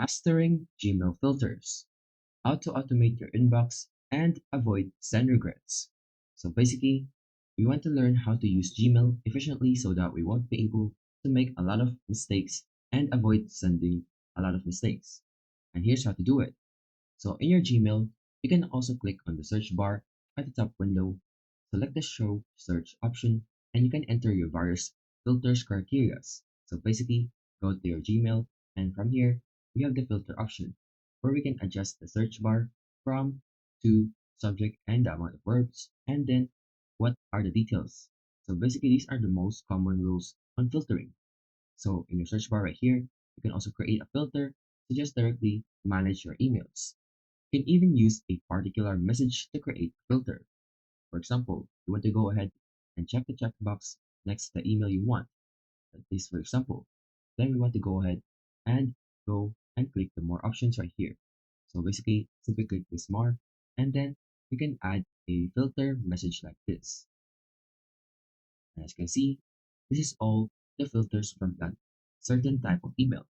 Mastering Gmail filters, how to automate your inbox and avoid send regrets. So basically, we want to learn how to use Gmail efficiently so that we won't be able to make a lot of mistakes and avoid sending a lot of mistakes. And here's how to do it. So in your Gmail, you can also click on the search bar at the top window, select the show search option, and you can enter your various filters criteria. So basically, go to your Gmail, and from here, we have the filter option where we can adjust the search bar from, to, subject, and the amount of words, and then what are the details. So basically, these are the most common rules on filtering. So in your search bar right here, you can also create a filter to just directly manage your emails. You can even use a particular message to create a filter. For example, you want to go ahead and check the checkbox next to the email you want. Like this, for example. Then we want to go ahead and go and click the more options right here. So basically, simply click this more, and then you can add a filter message like this. And as you can see, this is all the filters from that certain type of email.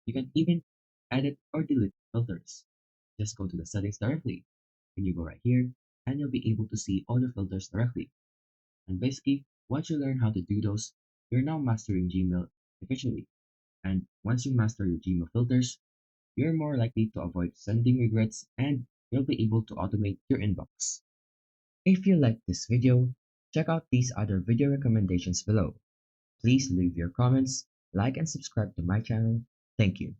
You can even edit or delete filters. Just go to the settings directly. When you go right here, and you'll be able to see all the filters directly. And basically, once you learn how to do those, you're now mastering Gmail efficiently. And once you master your Gmail filters, you're more likely to avoid sending regrets and you'll be able to automate your inbox. If you like this video, check out these other video recommendations below. Please leave your comments, like and subscribe to my channel. Thank you.